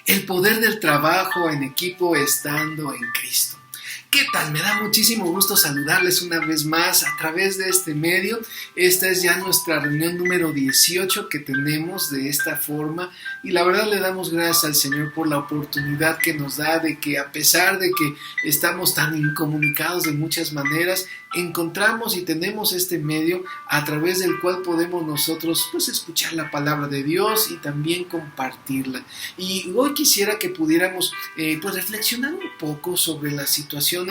El poder del trabajo en equipo estando en Cristo. ¿Qué tal? Me da muchísimo gusto saludarles una vez más a través de este medio. Esta es ya nuestra reunión número 18 que tenemos de esta forma y la verdad le damos gracias al Señor por la oportunidad que nos da de que a pesar de que estamos tan incomunicados de muchas maneras, encontramos y tenemos este medio a través del cual podemos nosotros pues escuchar la palabra de Dios y también compartirla. Y hoy quisiera que pudiéramos pues reflexionar un poco sobre las situaciones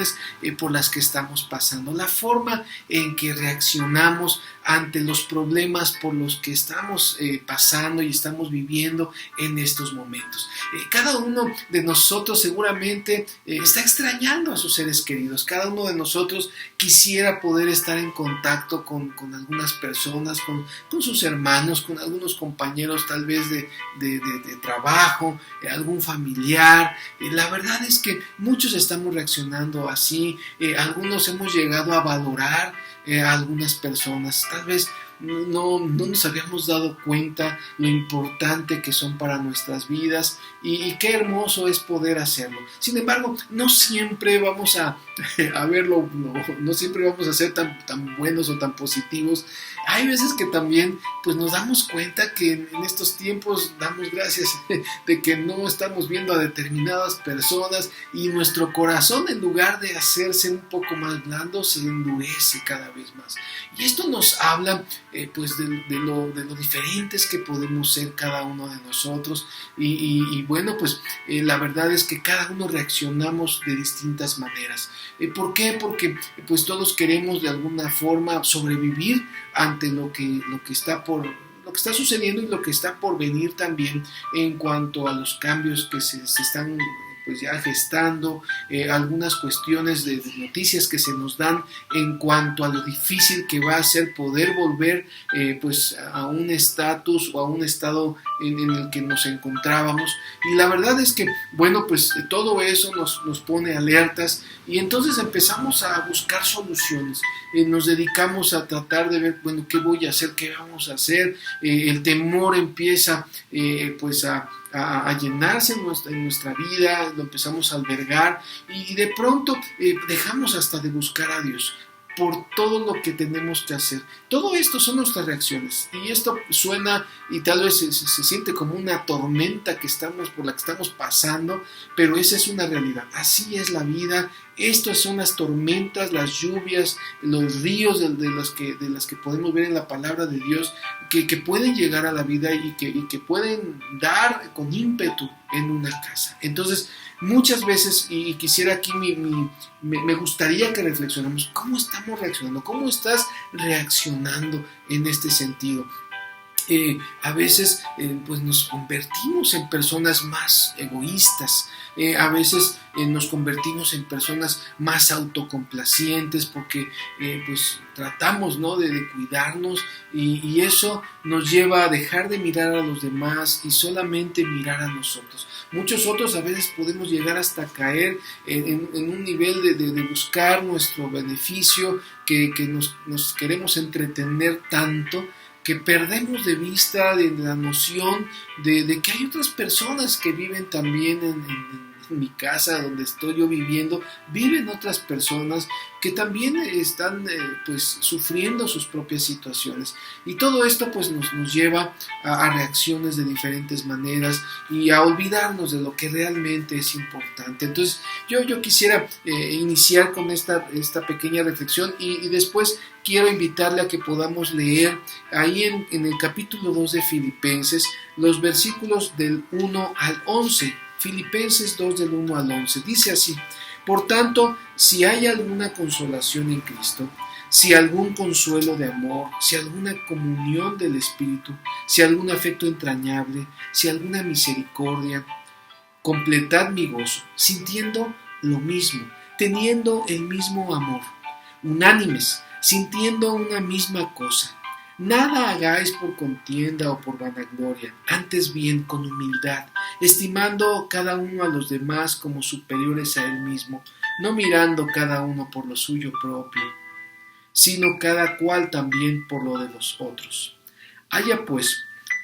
por las que estamos pasando, la forma en que reaccionamos ante los problemas por los que estamos pasando y estamos viviendo en estos momentos. Cada uno de nosotros seguramente está extrañando a sus seres queridos. Cada uno de nosotros quisiera poder estar en contacto con algunas personas, con sus hermanos, con algunos compañeros tal vez de trabajo, algún familiar. La verdad es que muchos estamos reaccionando así. Algunos hemos llegado a valorar a algunas personas. Tal vez no nos habíamos dado cuenta lo importante que son para nuestras vidas y qué hermoso es poder hacerlo. Sin embargo, no siempre vamos a verlo, no siempre vamos a ser tan buenos o tan positivos. Hay veces que también pues nos damos cuenta que en estos tiempos damos gracias de que no estamos viendo a determinadas personas y nuestro corazón, en lugar de hacerse un poco más blando, se endurece cada vez más. Y esto nos habla pues de lo diferentes que podemos ser cada uno de nosotros y bueno, pues la verdad es que cada uno reaccionamos de distintas maneras. ¿Por qué? Porque pues todos queremos de alguna forma sobrevivir ante lo que está sucediendo y lo que está por venir también en cuanto a los cambios que se están pues ya gestando, algunas cuestiones de noticias que se nos dan en cuanto a lo difícil que va a ser poder volver pues a un estatus o a un estado en el que nos encontrábamos. Y la verdad es que, bueno, pues todo eso nos pone alertas y entonces empezamos a buscar soluciones. Nos dedicamos a tratar de ver, bueno, qué voy a hacer, qué vamos a hacer. El temor empieza pues a llenarse en nuestra vida, lo empezamos a albergar y de pronto dejamos hasta de buscar a Dios por todo lo que tenemos que hacer. Todo esto son nuestras reacciones y esto suena y tal vez se siente como una tormenta por la que estamos pasando, pero esa es una realidad. Así es la vida. Estas son las tormentas, las lluvias, los ríos de las que podemos ver en la palabra de Dios que pueden llegar a la vida y que pueden dar con ímpetu en una casa. Entonces, muchas veces, y quisiera aquí, me gustaría que reflexionemos, ¿cómo estamos reaccionando? ¿Cómo estás reaccionando en este sentido? A veces pues nos convertimos en personas más egoístas, a veces nos convertimos en personas más autocomplacientes porque pues tratamos, ¿no?, de cuidarnos y eso nos lleva a dejar de mirar a los demás y solamente mirar a nosotros. Muchos otros a veces podemos llegar hasta caer en un nivel de buscar nuestro beneficio, que nos queremos entretener tanto que perdemos de vista de la noción de que hay otras personas que viven también en mi casa donde estoy yo viviendo, viven otras personas que también están pues sufriendo sus propias situaciones y todo esto pues nos lleva a reacciones de diferentes maneras y a olvidarnos de lo que realmente es importante. Entonces yo quisiera iniciar con esta pequeña reflexión y después quiero invitarle a que podamos leer ahí en el capítulo 2 de Filipenses los versículos del 1 al 11. Filipenses 2 del 1 al 11. Dice así: por tanto, si hay alguna consolación en Cristo, si algún consuelo de amor, si alguna comunión del Espíritu, si algún afecto entrañable, si alguna misericordia, completad mi gozo, sintiendo lo mismo, teniendo el mismo amor, unánimes, sintiendo una misma cosa. Nada hagáis por contienda o por vanagloria, antes bien con humildad, estimando cada uno a los demás como superiores a él mismo, no mirando cada uno por lo suyo propio, sino cada cual también por lo de los otros. Haya pues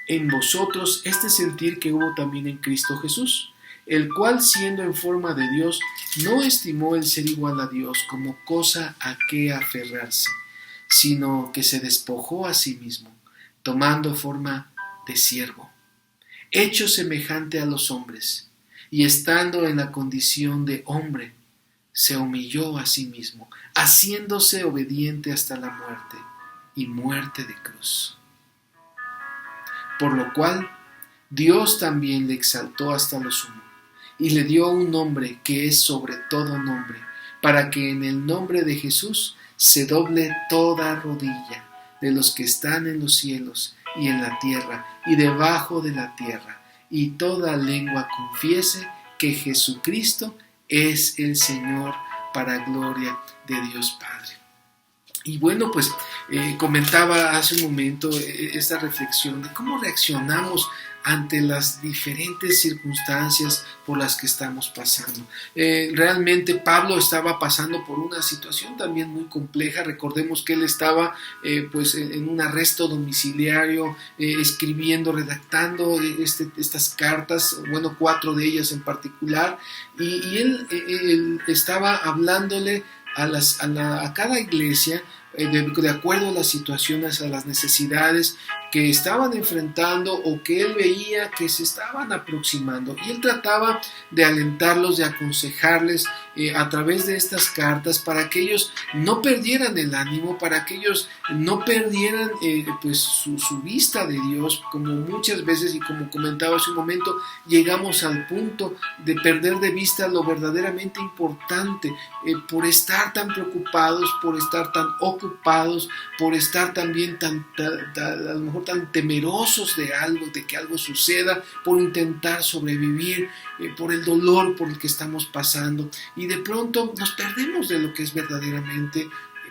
en vosotros este sentir que hubo también en Cristo Jesús, el cual siendo en forma de Dios, no estimó el ser igual a Dios como cosa a que aferrarse, sino que se despojó a sí mismo, tomando forma de siervo, hecho semejante a los hombres, y estando en la condición de hombre, se humilló a sí mismo, haciéndose obediente hasta la muerte, y muerte de cruz. Por lo cual, Dios también le exaltó hasta lo sumo, y le dio un nombre que es sobre todo nombre, para que en el nombre de Jesús se doble toda rodilla de los que están en los cielos y en la tierra y debajo de la tierra, y toda lengua confiese que Jesucristo es el Señor, para gloria de Dios Padre. Y bueno, pues comentaba hace un momento esta reflexión de cómo reaccionamos ante las diferentes circunstancias por las que estamos pasando. Realmente Pablo estaba pasando por una situación también muy compleja. Recordemos que él estaba pues en un arresto domiciliario, escribiendo, redactando estas cartas, bueno, 4 de ellas en particular, y él estaba hablándole a cada iglesia de acuerdo a las situaciones, a las necesidades que estaban enfrentando o que él veía que se estaban aproximando, y él trataba de alentarlos, de aconsejarles a través de estas cartas, para que ellos no perdieran el ánimo, para que ellos no perdieran pues su vista de Dios, como muchas veces, y como comentaba hace un momento, llegamos al punto de perder de vista lo verdaderamente importante, por estar tan preocupados, por estar tan ocupados, por estar también a lo mejor tan temerosos de algo, de que algo suceda, por intentar sobrevivir, por el dolor por el que estamos pasando, y de pronto nos perdemos de lo que es verdaderamente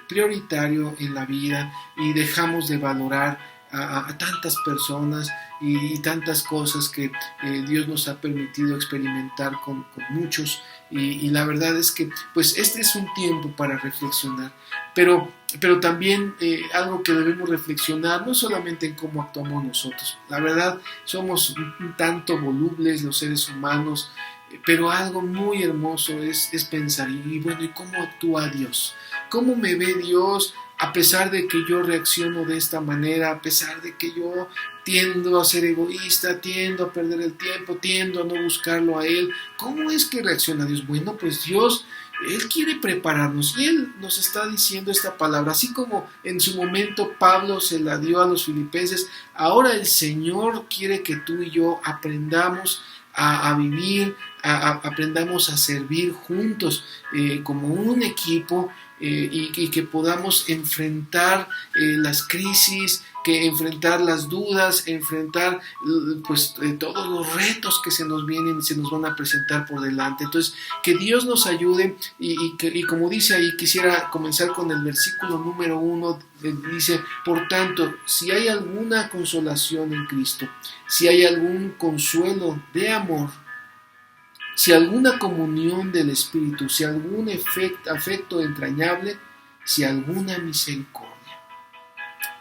prioritario en la vida, y dejamos de valorar a tantas personas y tantas cosas que Dios nos ha permitido experimentar con muchos, y la verdad es que pues este es un tiempo para reflexionar, pero también algo que debemos reflexionar no solamente en cómo actuamos nosotros. La verdad, somos un tanto volubles los seres humanos, pero algo muy hermoso es pensar, y bueno, ¿y cómo actúa Dios? ¿Cómo me ve Dios a pesar de que yo reacciono de esta manera, a pesar de que yo tiendo a ser egoísta, tiendo a perder el tiempo, tiendo a no buscarlo a Él? ¿Cómo es que reacciona Dios? Bueno, pues Dios, Él quiere prepararnos, y Él nos está diciendo esta palabra, así como en su momento Pablo se la dio a los filipenses. Ahora el Señor quiere que tú y yo aprendamos a vivir, aprendamos a servir juntos como un equipo, y que podamos enfrentar las crisis, que enfrentar las dudas, enfrentar pues todos los retos que se nos vienen, se nos van a presentar por delante. Entonces, que Dios nos ayude, y como dice ahí, quisiera comenzar con el versículo número 1, dice: por tanto, si hay alguna consolación en Cristo, si hay algún consuelo de amor, si alguna comunión del Espíritu, si algún afecto entrañable, si alguna misericordia.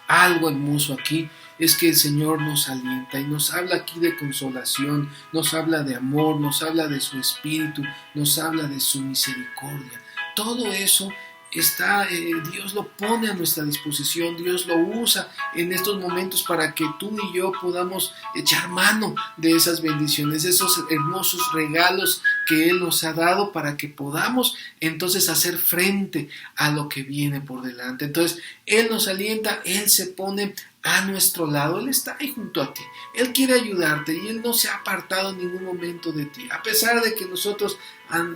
Algo hermoso aquí es que el Señor nos alienta y nos habla aquí de consolación, nos habla de amor, nos habla de su Espíritu, nos habla de su misericordia. Todo eso está, Dios lo pone a nuestra disposición, Dios lo usa en estos momentos para que tú y yo podamos echar mano de esas bendiciones, de esos hermosos regalos que Él nos ha dado, para que podamos entonces hacer frente a lo que viene por delante. Entonces Él nos alienta, Él se pone a nuestro lado, Él está ahí junto a ti, Él quiere ayudarte, y Él no se ha apartado en ningún momento de ti. A pesar de que nosotros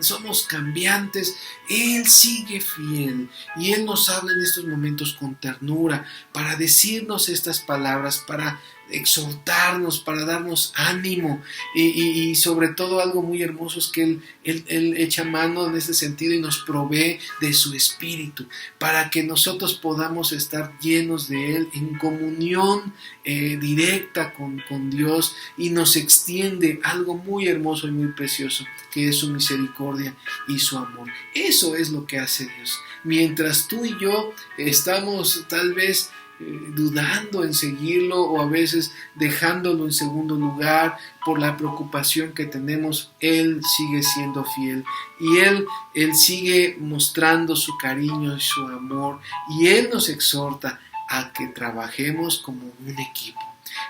somos cambiantes, Él sigue fiel, y Él nos habla en estos momentos con ternura, para decirnos estas palabras, para exhortarnos, para darnos ánimo, y sobre todo algo muy hermoso es que Él echa mano en ese sentido y nos provee de su Espíritu, para que nosotros podamos estar llenos de Él, en comunión directa con Dios, y nos extiende algo muy hermoso y muy precioso, que es su misericordia y su amor. Eso es lo que hace Dios. Mientras tú y yo estamos tal vez dudando en seguirlo o a veces dejándolo en segundo lugar por la preocupación que tenemos, Él sigue siendo fiel y Él sigue mostrando su cariño y su amor y Él nos exhorta a que trabajemos como un equipo.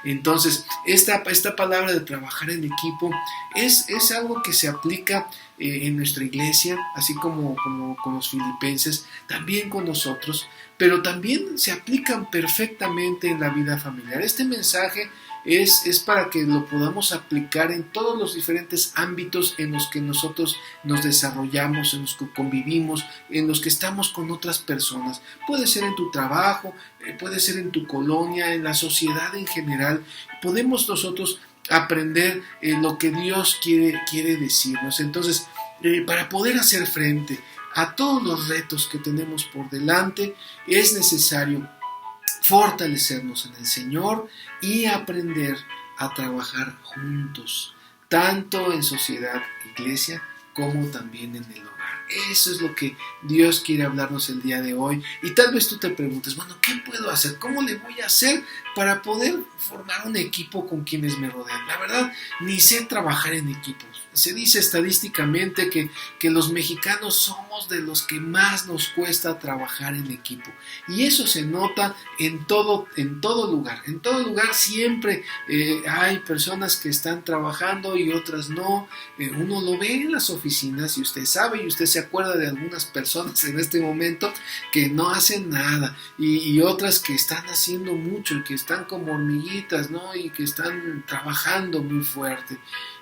Entonces, esta palabra de trabajar en equipo es algo que se aplica en nuestra iglesia, así como con los filipenses, también con nosotros, pero también se aplican perfectamente en la vida familiar. Este mensaje es para que lo podamos aplicar en todos los diferentes ámbitos en los que nosotros nos desarrollamos, en los que convivimos, en los que estamos con otras personas. Puede ser en tu trabajo, puede ser en tu colonia, en la sociedad en general. Podemos nosotros aprender lo que Dios quiere decirnos. Entonces, para poder hacer frente a todos los retos que tenemos por delante, es necesario fortalecernos en el Señor y aprender a trabajar juntos, tanto en sociedad, iglesia, como también en el hogar. Eso es lo que Dios quiere hablarnos el día de hoy. Y tal vez tú te preguntes, bueno, ¿qué puedo hacer? ¿Cómo le voy a hacer para poder formar un equipo con quienes me rodean? La verdad, ni sé trabajar en equipos. Se dice estadísticamente que los mexicanos somos de los que más nos cuesta trabajar en equipo. Y eso se nota en todo lugar. En todo lugar siempre hay personas que están trabajando y otras no. Uno lo ve en las oficinas y usted sabe y usted se acuerda de algunas personas en este momento que no hacen nada y otras que están haciendo mucho y que están como hormiguitas, ¿no? Y que están trabajando muy fuerte.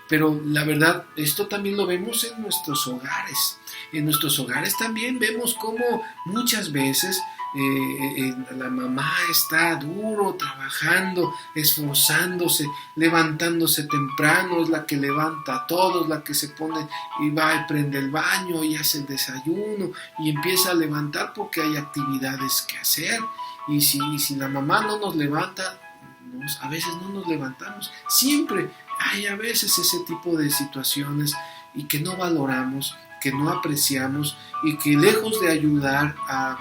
Pero la verdad, esto también lo vemos en nuestros hogares. En nuestros hogares también vemos cómo muchas veces la mamá está duro, trabajando, esforzándose, levantándose temprano, es la que levanta a todos, la que se pone y va y prende el baño y hace el desayuno y empieza a levantar porque hay actividades que hacer. Y si la mamá no nos levanta, a veces no nos levantamos. Siempre hay a veces ese tipo de situaciones y que no valoramos, que no apreciamos y que lejos de ayudar a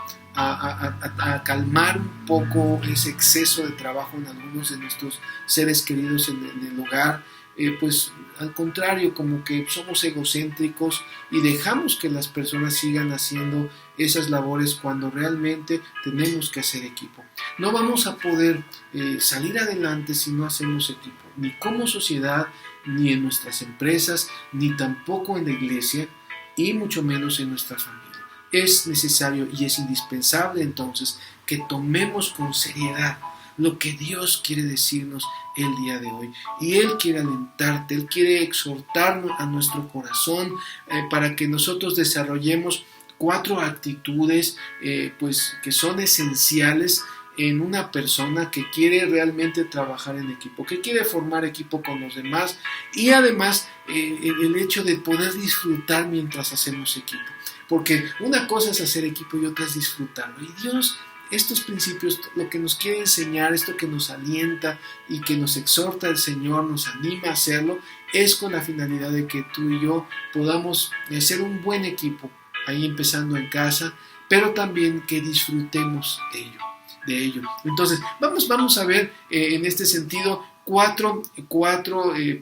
calmar un poco ese exceso de trabajo en algunos de nuestros seres queridos en el hogar, pues al contrario, como que somos egocéntricos y dejamos que las personas sigan haciendo esas labores cuando realmente tenemos que hacer equipo. No vamos a poder salir adelante si no hacemos equipo, ni como sociedad, ni en nuestras empresas, ni tampoco en la iglesia, y mucho menos en nuestra familia. Es necesario y es indispensable entonces que tomemos con seriedad lo que Dios quiere decirnos el día de hoy. Y Él quiere alentarte, Él quiere exhortarnos a nuestro corazón para que nosotros desarrollemos 4 actitudes pues que son esenciales en una persona que quiere realmente trabajar en equipo, que quiere formar equipo con los demás y además el hecho de poder disfrutar mientras hacemos equipo. Porque una cosa es hacer equipo y otra es disfrutarlo. Y Dios, estos principios, lo que nos quiere enseñar, esto que nos alienta y que nos exhorta el Señor, nos anima a hacerlo, es con la finalidad de que tú y yo podamos ser un buen equipo, ahí empezando en casa, pero también que disfrutemos de ello. Entonces, vamos a ver en este sentido cuatro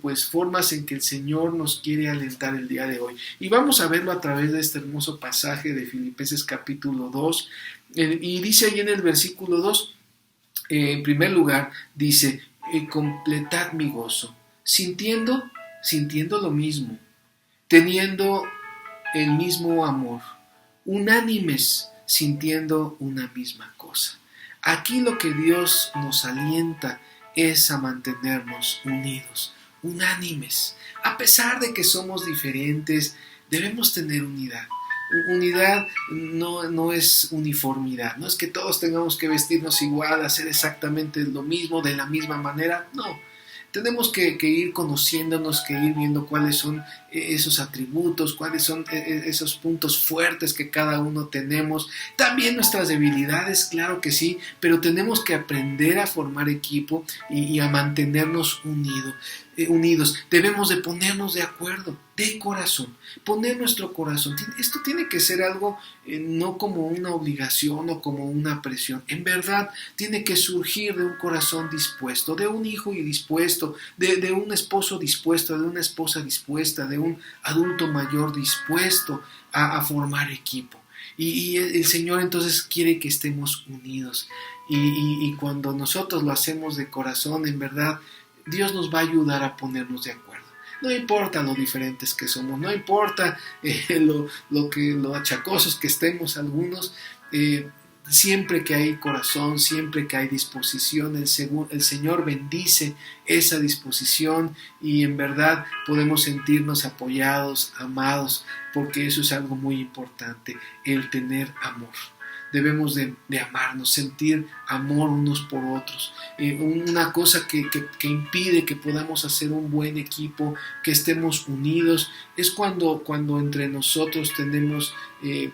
pues formas en que el Señor nos quiere alentar el día de hoy. Y vamos a verlo a través de este hermoso pasaje de Filipenses capítulo 2. Y dice ahí en el versículo 2, en primer lugar, dice, completad mi gozo, sintiendo lo mismo, teniendo el mismo amor, unánimes, sintiendo una misma cosa. Aquí lo que Dios nos alienta es a mantenernos unidos, unánimes. A pesar de que somos diferentes, debemos tener unidad. Unidad no es uniformidad, no es que todos tengamos que vestirnos igual, hacer exactamente lo mismo, de la misma manera, no. Tenemos que ir conociéndonos, que ir viendo cuáles son esos atributos, cuáles son esos puntos fuertes que cada uno tenemos. También nuestras debilidades, claro que sí, pero tenemos que aprender a formar equipo y a mantenernos unidos. unidos. Debemos de ponernos de acuerdo, de corazón, poner nuestro corazón. Esto tiene que ser algo no como una obligación o como una presión. En verdad, tiene que surgir de un corazón dispuesto, de un hijo dispuesto, de un esposo dispuesto, de una esposa dispuesta, de un adulto mayor dispuesto a formar equipo. Y el Señor entonces quiere que estemos unidos. Y cuando nosotros lo hacemos de corazón, en verdad, Dios nos va a ayudar a ponernos de acuerdo. No importa lo diferentes que somos, no importa lo achacosos que estemos algunos, siempre que hay corazón, siempre que hay disposición, el Señor bendice esa disposición y en verdad podemos sentirnos apoyados, amados, porque eso es algo muy importante, el tener amor. Debemos de amarnos, sentir amor unos por otros. Una cosa que impide que podamos hacer un buen equipo, que estemos unidos, es cuando entre nosotros tenemos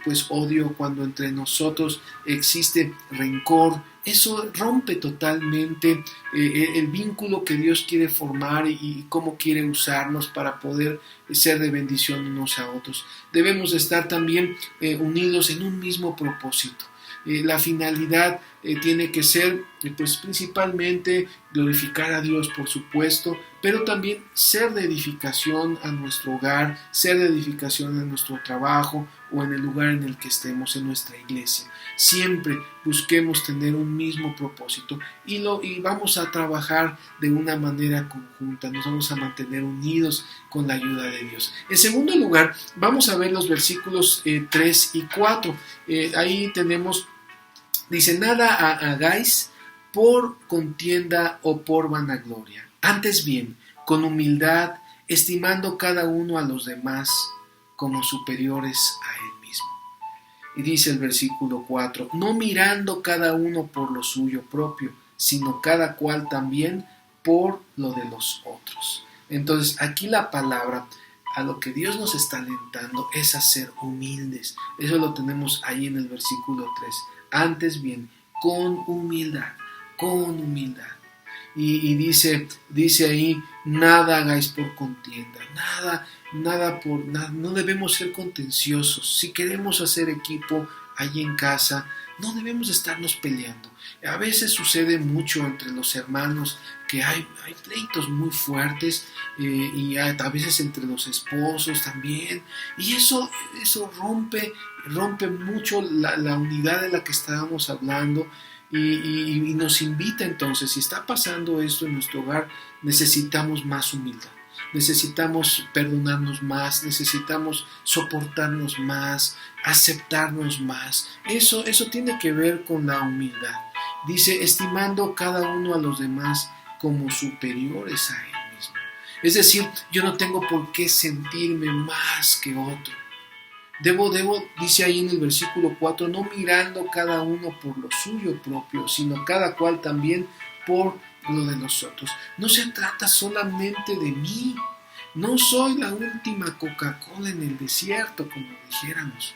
pues odio, cuando entre nosotros existe rencor. Eso rompe totalmente el vínculo que Dios quiere formar y cómo quiere usarnos para poder ser de bendición unos a otros. Debemos estar también unidos en un mismo propósito. La finalidad tiene que ser pues principalmente glorificar a Dios, por supuesto, pero también ser de edificación a nuestro hogar, ser de edificación a nuestro trabajo o en el lugar en el que estemos, en nuestra iglesia. Siempre busquemos tener un mismo propósito y vamos a trabajar de una manera conjunta, nos vamos a mantener unidos con la ayuda de Dios. En segundo lugar, vamos a ver los versículos 3 y 4. Ahí tenemos, dice, nada hagáis por contienda o por vanagloria. Antes bien, con humildad, estimando cada uno a los demás como superiores a él mismo. Y dice el versículo 4, no mirando cada uno por lo suyo propio, sino cada cual también por lo de los otros. Entonces, aquí la palabra, a lo que Dios nos está alentando, es a ser humildes. Eso lo tenemos ahí en el versículo 3. Antes bien, con humildad, con humildad. Y dice ahí, nada hagáis por contienda, no debemos ser contenciosos. Si queremos hacer equipo allí en casa, no debemos estarnos peleando. A veces sucede mucho entre los hermanos que hay pleitos muy fuertes y a veces entre los esposos también. Y eso rompe mucho la unidad de la que estábamos hablando. Y nos invita entonces, si está pasando esto en nuestro hogar, necesitamos más humildad, necesitamos perdonarnos más, necesitamos soportarnos más, aceptarnos más. Eso tiene que ver con la humildad. Dice, estimando cada uno a los demás como superiores a él mismo. Es decir, yo no tengo por qué sentirme más que otro. Debo, dice ahí en el versículo 4, no mirando cada uno por lo suyo propio, sino cada cual también por lo de los otros. No se trata solamente de mí. No soy la última Coca-Cola en el desierto, como dijéramos.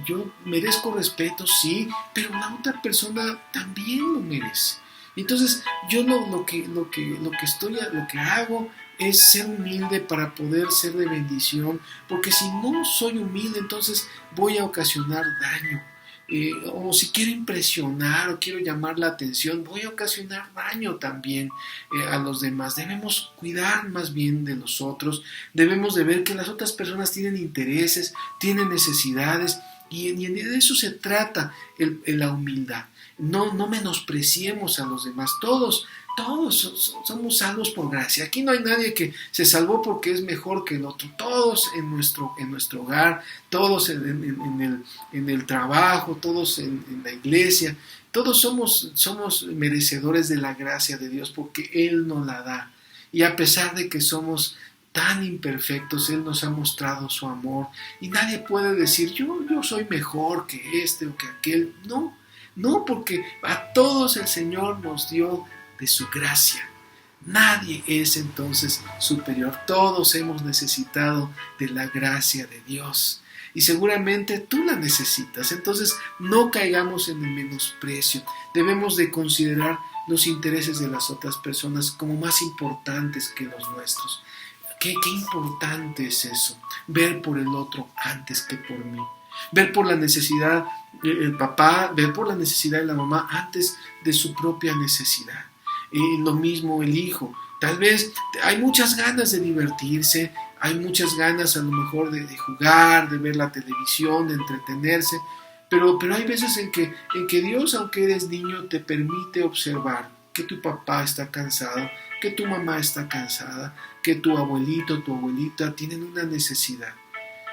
Yo merezco respeto, sí, pero la otra persona también lo merece. Entonces, yo lo que hago es ser humilde para poder ser de bendición, porque si no soy humilde, entonces voy a ocasionar daño. O si quiero impresionar o quiero llamar la atención, voy a ocasionar daño también a los demás. Debemos cuidar más bien de los otros, debemos de ver que las otras personas tienen intereses, tienen necesidades, y de eso se trata la humildad. No menospreciemos a los demás. Todos somos salvos por gracia. Aquí no hay nadie que se salvó porque es mejor que el otro. Todos en nuestro hogar, todos en el trabajo, todos en la iglesia, todos somos merecedores de la gracia de Dios porque Él nos la da. Y a pesar de que somos tan imperfectos, Él nos ha mostrado su amor. Y nadie puede decir, yo soy mejor que este o que aquel. No, porque a todos el Señor nos dio de su gracia. Nadie es entonces superior. Todos hemos necesitado de la gracia de Dios. Y seguramente tú la necesitas. Entonces no caigamos en el menosprecio. Debemos de considerar los intereses de las otras personas como más importantes que los nuestros. Qué importante es eso, ver por el otro antes que por mí. Ver por la necesidad del papá, ver por la necesidad de la mamá antes de su propia necesidad. Lo mismo el hijo. Tal vez hay muchas ganas de divertirse, hay muchas ganas a lo mejor de jugar, de ver la televisión, de entretenerse, pero hay veces en que Dios, aunque eres niño, te permite observar que tu papá está cansado, que tu mamá está cansada, que tu abuelito, tu abuelita tienen una necesidad.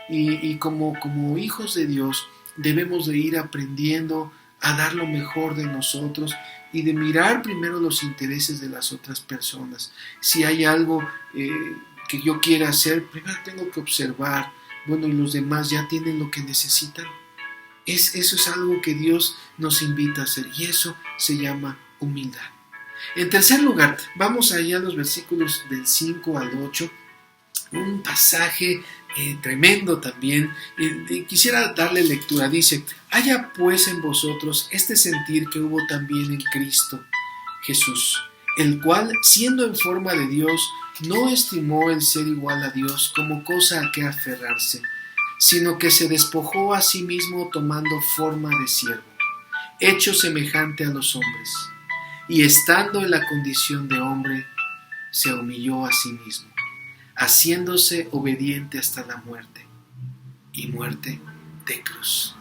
Y como hijos de Dios debemos de ir aprendiendo a dar lo mejor de nosotros y de mirar primero los intereses de las otras personas. Si hay algo que yo quiera hacer, primero tengo que observar, bueno, y los demás ya tienen lo que necesitan. Eso es algo que Dios nos invita a hacer, y eso se llama humildad. En tercer lugar, vamos allá a los versículos del 5 al 8, un pasaje tremendo también. Quisiera darle lectura. Dice: haya pues en vosotros este sentir que hubo también en Cristo Jesús, el cual, siendo en forma de Dios, no estimó el ser igual a Dios como cosa a que aferrarse, sino que se despojó a sí mismo tomando forma de siervo, hecho semejante a los hombres, y estando en la condición de hombre, se humilló a sí mismo, haciéndose obediente hasta la muerte, y muerte de cruz.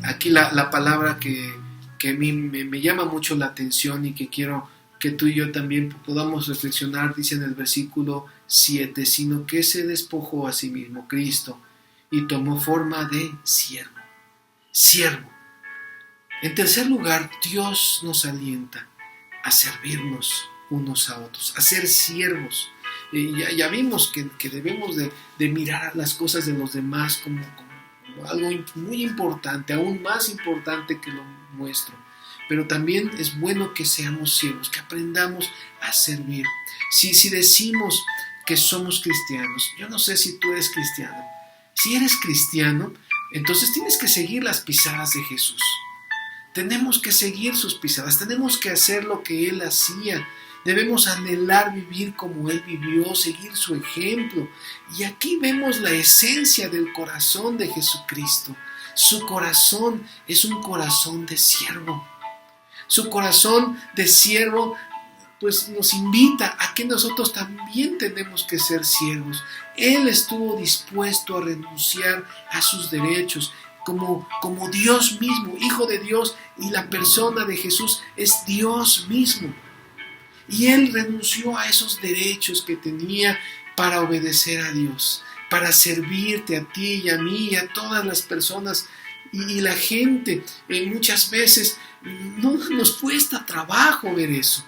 Aquí la palabra que a mí me llama mucho la atención y que quiero que tú y yo también podamos reflexionar, dice en el versículo 7, sino que se despojó a sí mismo, Cristo, y tomó forma de siervo. Siervo. En tercer lugar, Dios nos alienta a servirnos unos a otros, a ser siervos. Ya vimos que debemos de mirar las cosas de los demás como algo muy importante, aún más importante que lo nuestro. Pero también es bueno que seamos siervos, que aprendamos a servir. Si decimos que somos cristianos, yo no sé si tú eres cristiano. Si eres cristiano, entonces tienes que seguir las pisadas de Jesús. Tenemos que seguir sus pisadas, tenemos que hacer lo que Él hacía. Debemos anhelar vivir como Él vivió, seguir su ejemplo. Y aquí vemos la esencia del corazón de Jesucristo. Su corazón es un corazón de siervo. Su corazón de siervo pues nos invita a que nosotros también tenemos que ser siervos. Él estuvo dispuesto a renunciar a sus derechos como Dios mismo, Hijo de Dios, y la persona de Jesús es Dios mismo. Y Él renunció a esos derechos que tenía para obedecer a Dios, para servirte a ti y a mí y a todas las personas. Y la gente muchas veces no nos cuesta trabajo ver eso.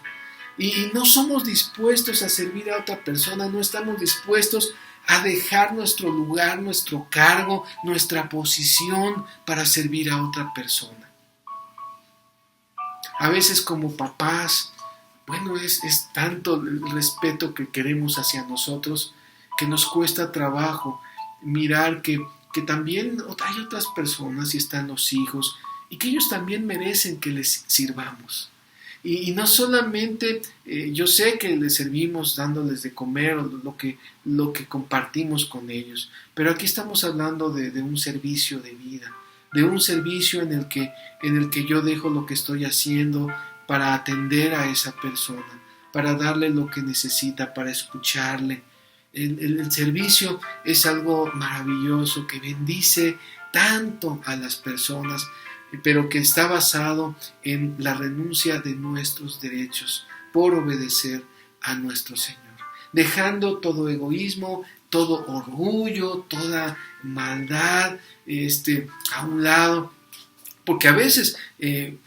Y no somos dispuestos a servir a otra persona, no estamos dispuestos a dejar nuestro lugar, nuestro cargo, nuestra posición para servir a otra persona. A veces como papás, bueno, es tanto el respeto que queremos hacia nosotros que nos cuesta trabajo mirar que también hay otras personas y están los hijos y que ellos también merecen que les sirvamos. Y no solamente, yo sé que les servimos dándoles de comer o lo que compartimos con ellos, pero aquí estamos hablando de un servicio de vida, de un servicio en el que yo dejo lo que estoy haciendo para atender a esa persona, para darle lo que necesita, para escucharle. El servicio es algo maravilloso que bendice tanto a las personas, pero que está basado en la renuncia de nuestros derechos por obedecer a nuestro Señor, dejando todo egoísmo, todo orgullo, toda maldad a un lado, porque a veces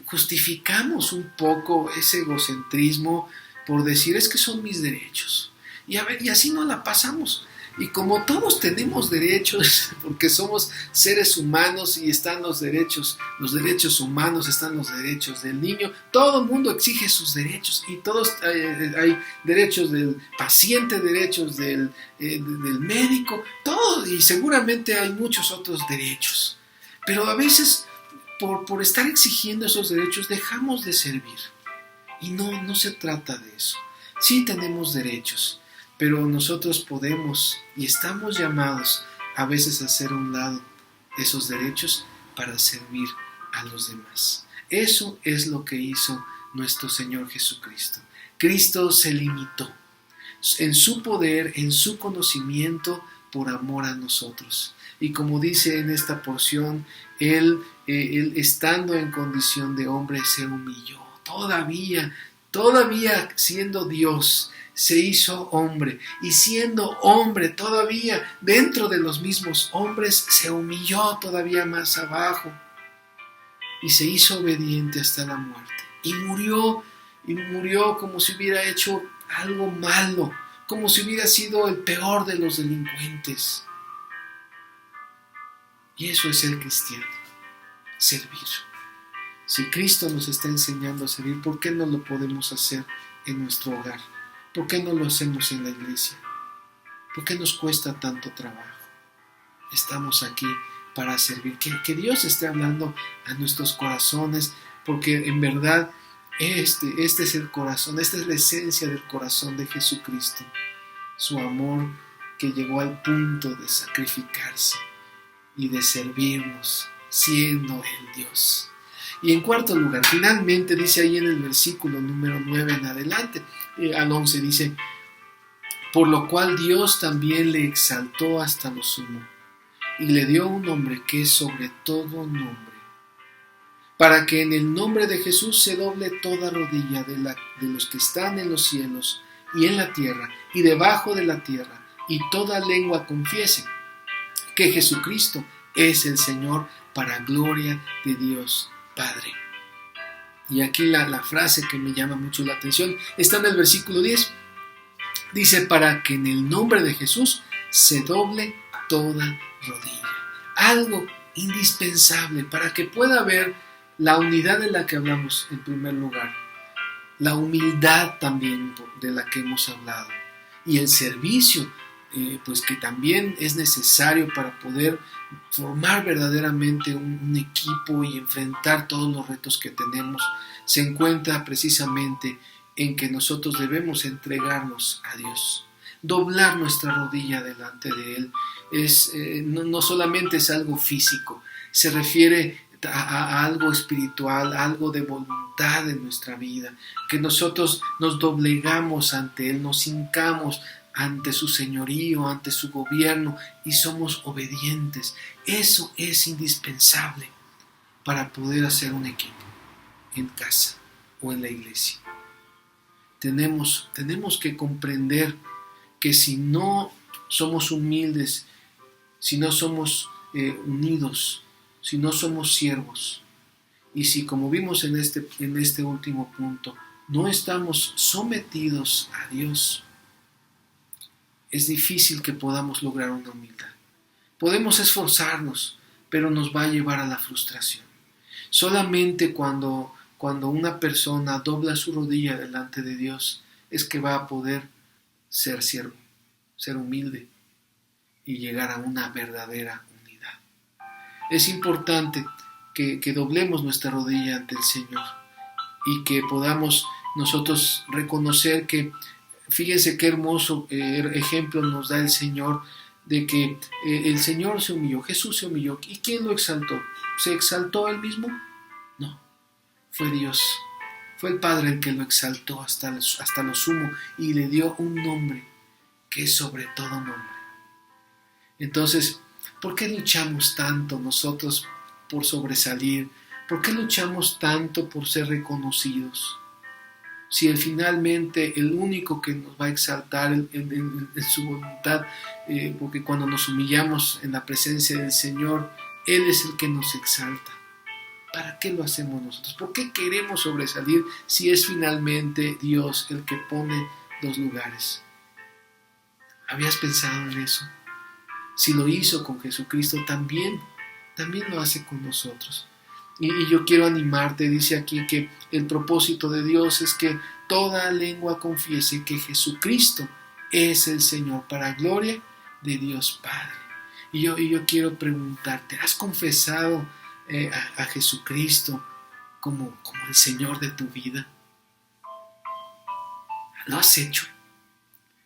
justificamos un poco ese egocentrismo por decir es que son mis derechos, y así no la pasamos. Y como todos tenemos derechos, porque somos seres humanos y están los derechos humanos, están los derechos del niño, todo el mundo exige sus derechos y todos hay derechos del paciente, derechos del médico, todo, y seguramente hay muchos otros derechos. Pero a veces por estar exigiendo esos derechos dejamos de servir. Y no se trata de eso. Sí tenemos derechos, pero nosotros podemos y estamos llamados a veces a hacer a un lado esos derechos para servir a los demás. Eso es lo que hizo nuestro Señor Jesucristo. Cristo se limitó en su poder, en su conocimiento, por amor a nosotros. Y como dice en esta porción, Él estando en condición de hombre se humilló. Todavía siendo Dios, se hizo hombre. Y siendo hombre todavía, dentro de los mismos hombres, se humilló todavía más abajo. Y se hizo obediente hasta la muerte. Y murió como si hubiera hecho algo malo, como si hubiera sido el peor de los delincuentes. Y eso es ser cristiano, servir. Si Cristo nos está enseñando a servir, ¿por qué no lo podemos hacer en nuestro hogar? ¿Por qué no lo hacemos en la iglesia? ¿Por qué nos cuesta tanto trabajo? Estamos aquí para servir. Que Dios esté hablando a nuestros corazones, porque en verdad este es el corazón, esta es la esencia del corazón de Jesucristo. Su amor que llegó al punto de sacrificarse y de servirnos, siendo el Dios. Y en cuarto lugar, finalmente dice ahí en el versículo número 9 en adelante, al 11 dice, por lo cual Dios también le exaltó hasta lo sumo, y le dio un nombre que es sobre todo nombre, para que en el nombre de Jesús se doble toda rodilla de los que están en los cielos y en la tierra y debajo de la tierra, y toda lengua confiese que Jesucristo es el Señor, para gloria de Dios Padre. Y aquí la frase que me llama mucho la atención está en el versículo 10. Dice, para que en el nombre de Jesús se doble toda rodilla. Algo indispensable para que pueda haber la unidad de la que hablamos en primer lugar, la humildad también de la que hemos hablado, y el servicio, pues que también es necesario para poder formar verdaderamente un equipo y enfrentar todos los retos que tenemos, se encuentra precisamente en que nosotros debemos entregarnos a Dios, doblar nuestra rodilla delante de Él. No solamente es algo físico, se refiere a algo espiritual, algo de voluntad en nuestra vida, que nosotros nos doblegamos ante Él, nos hincamos ante su señorío, ante su gobierno, y somos obedientes. Eso es indispensable para poder hacer un equipo en casa o en la iglesia. Tenemos que comprender que si no somos humildes, si no somos unidos, si no somos siervos, y si, como vimos en este último punto, no estamos sometidos a Dios, es difícil que podamos lograr una humildad. Podemos esforzarnos, pero nos va a llevar a la frustración. Solamente cuando una persona dobla su rodilla delante de Dios es que va a poder ser siervo, ser humilde y llegar a una verdadera unidad. Es importante que doblemos nuestra rodilla ante el Señor y que podamos nosotros reconocer que, fíjense qué hermoso ejemplo nos da el Señor de que el Señor se humilló, Jesús se humilló. ¿Y quién lo exaltó? ¿Se exaltó él mismo? No, fue Dios. Fue el Padre el que lo exaltó hasta lo sumo y le dio un nombre que es sobre todo nombre. Entonces, ¿por qué luchamos tanto nosotros por sobresalir? ¿Por qué luchamos tanto por ser reconocidos? Si finalmente el único que nos va a exaltar en su voluntad, porque cuando nos humillamos en la presencia del Señor, Él es el que nos exalta. ¿Para qué lo hacemos nosotros? ¿Por qué queremos sobresalir si es finalmente Dios el que pone los lugares? ¿Habías pensado en eso? Si lo hizo con Jesucristo, también lo hace con nosotros. Y yo quiero animarte, dice aquí que el propósito de Dios es que toda lengua confiese que Jesucristo es el Señor, para gloria de Dios Padre. Y yo quiero preguntarte, ¿has confesado a Jesucristo como el Señor de tu vida? ¿Lo has hecho?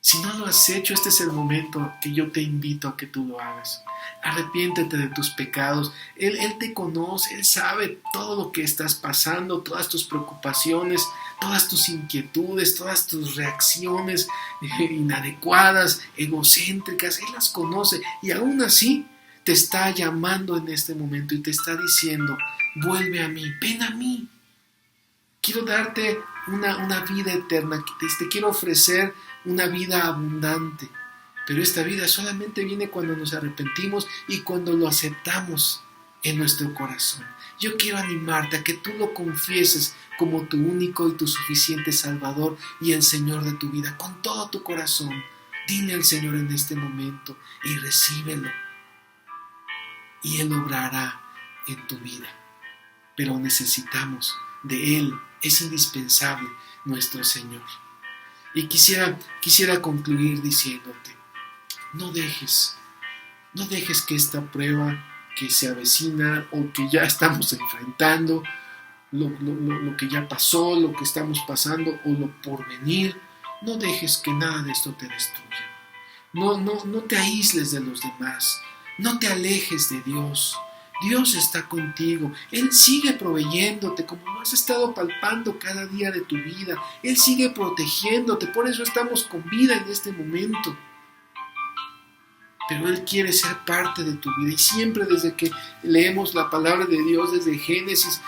Si no lo has hecho, este es el momento que yo te invito a que tú lo hagas. Arrepiéntete de tus pecados. Él te conoce, Él sabe todo lo que estás pasando, todas tus preocupaciones, todas tus inquietudes, todas tus reacciones inadecuadas, egocéntricas. Él las conoce y aún así te está llamando en este momento y te está diciendo, vuelve a mí, ven a mí. Quiero darte una vida eterna, te quiero ofrecer una vida abundante. Pero esta vida solamente viene cuando nos arrepentimos y cuando lo aceptamos en nuestro corazón. Yo quiero animarte a que tú lo confieses como tu único y tu suficiente Salvador y el Señor de tu vida. Con todo tu corazón, dile al Señor en este momento y recíbelo. Y Él obrará en tu vida. Pero necesitamos de Él. Es indispensable nuestro Señor. Y quisiera concluir diciéndote, no dejes que esta prueba que se avecina o que ya estamos enfrentando, lo que ya pasó, lo que estamos pasando o lo por venir, no dejes que nada de esto te destruya. No te aísles de los demás, no te alejes de Dios. Dios está contigo, Él sigue proveyéndote como lo has estado palpando cada día de tu vida. Él sigue protegiéndote, por eso estamos con vida en este momento. Pero Él quiere ser parte de tu vida y siempre desde que leemos la palabra de Dios, desde Génesis,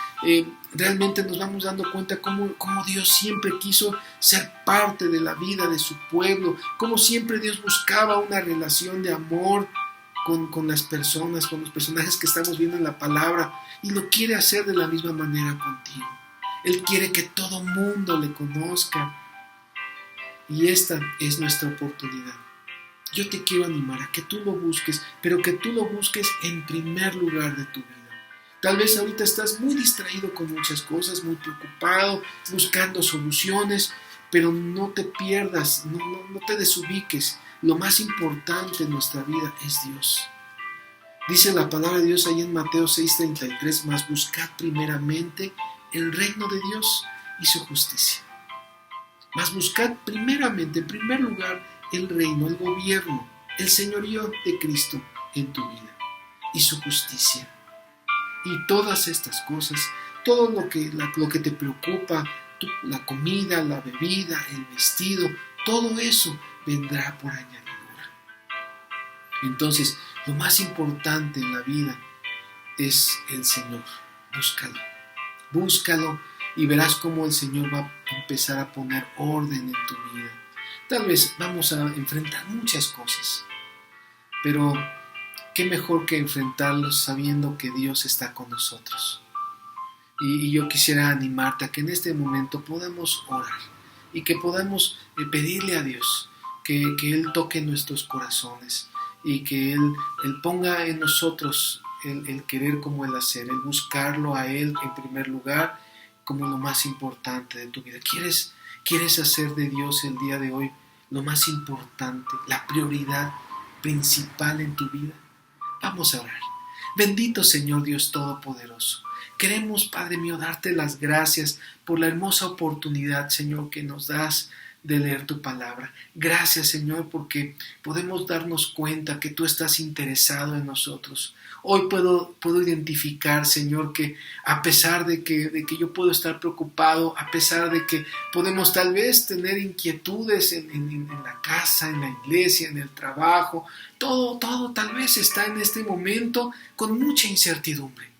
realmente nos vamos dando cuenta cómo Dios siempre quiso ser parte de la vida de su pueblo, cómo siempre Dios buscaba una relación de amor con las personas, con los personajes que estamos viendo en la palabra, y lo quiere hacer de la misma manera contigo. Él quiere que todo mundo le conozca y esta es nuestra oportunidad. Yo te quiero animar a que tú lo busques, pero que tú lo busques en primer lugar de tu vida. Tal vez ahorita estás muy distraído con muchas cosas, muy preocupado, buscando soluciones, pero no te pierdas, no te desubiques. Lo más importante en nuestra vida es Dios. Dice la palabra de Dios ahí en Mateo 6:33, mas buscad primeramente el reino de Dios y su justicia. Mas buscad primeramente, en primer lugar, el reino, el gobierno, el señorío de Cristo en tu vida y su justicia. Y todas estas cosas, todo lo que te preocupa, la comida, la bebida, el vestido, todo eso vendrá por añadidura. Entonces, lo más importante en la vida es el Señor. Búscalo y verás cómo el Señor va a empezar a poner orden en tu vida. Tal vez vamos a enfrentar muchas cosas, pero qué mejor que enfrentarlos sabiendo que Dios está con nosotros. Y yo quisiera animarte a que en este momento podamos orar y que podamos pedirle a Dios que Él toque nuestros corazones y que Él ponga en nosotros el querer como el hacer, el buscarlo a Él en primer lugar como lo más importante de tu vida. ¿Quieres hacer de Dios el día de hoy lo más importante, la prioridad principal en tu vida? Vamos a orar. Bendito Señor Dios Todopoderoso. Queremos, Padre mío, darte las gracias por la hermosa oportunidad, Señor, que nos das de leer tu palabra. Gracias, Señor, porque podemos darnos cuenta que tú estás interesado en nosotros. Hoy puedo identificar, Señor, que a pesar de que yo puedo estar preocupado, a pesar de que podemos tal vez tener inquietudes en la casa, en la iglesia, en el trabajo, todo tal vez está en este momento con mucha incertidumbre.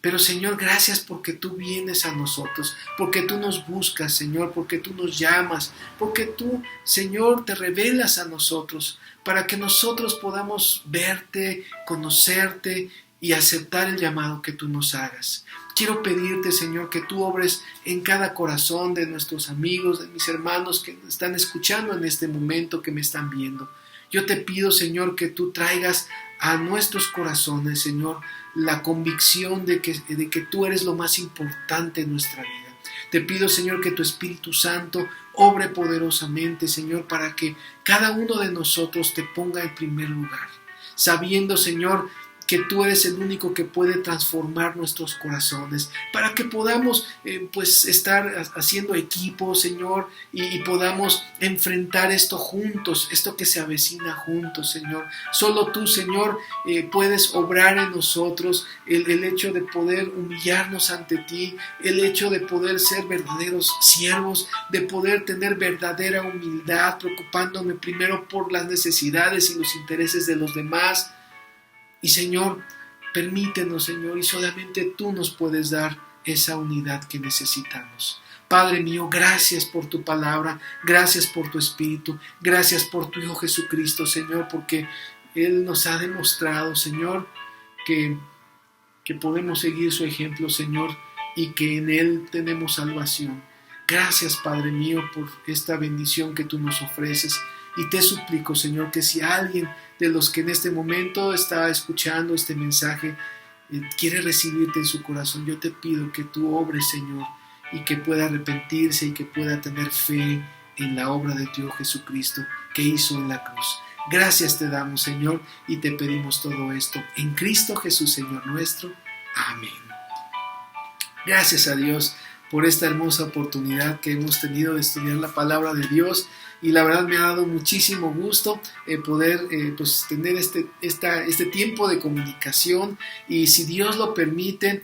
Pero Señor, gracias porque tú vienes a nosotros, porque tú nos buscas, Señor, porque tú nos llamas, porque tú, Señor, te revelas a nosotros, para que nosotros podamos verte, conocerte y aceptar el llamado que tú nos hagas. Quiero pedirte, Señor, que tú obres en cada corazón de nuestros amigos, de mis hermanos que están escuchando en este momento, que me están viendo. Yo te pido, Señor, que tú traigas a nuestros corazones, Señor, la convicción de que tú eres lo más importante en nuestra vida. Te pido, Señor, que tu Espíritu Santo obre poderosamente, Señor, para que cada uno de nosotros te ponga en primer lugar, sabiendo, Señor, que tú eres el único que puede transformar nuestros corazones, para que podamos pues estar haciendo equipo, Señor, y podamos enfrentar esto juntos, esto que se avecina juntos, Señor. Solo tú, Señor, puedes obrar en nosotros el hecho de poder humillarnos ante ti, el hecho de poder ser verdaderos siervos, de poder tener verdadera humildad, preocupándome primero por las necesidades y los intereses de los demás. Y Señor, permítenos, Señor, y solamente tú nos puedes dar esa unidad que necesitamos. Padre mío, gracias por tu palabra, gracias por tu Espíritu, gracias por tu Hijo Jesucristo, Señor, porque Él nos ha demostrado, Señor, que podemos seguir su ejemplo, Señor, y que en Él tenemos salvación. Gracias, Padre mío, por esta bendición que tú nos ofreces. Y te suplico, Señor, que si alguien de los que en este momento está escuchando este mensaje quiere recibirte en su corazón, yo te pido que tú obres, Señor, y que pueda arrepentirse y que pueda tener fe en la obra de tu Hijo Jesucristo que hizo en la cruz. Gracias te damos, Señor, y te pedimos todo esto en Cristo Jesús, Señor nuestro. Amén. Gracias a Dios por esta hermosa oportunidad que hemos tenido de estudiar la palabra de Dios, y la verdad me ha dado muchísimo gusto poder pues tener este tiempo de comunicación, y si Dios lo permite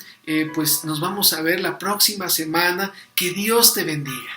pues nos vamos a ver la próxima semana. Que Dios te bendiga.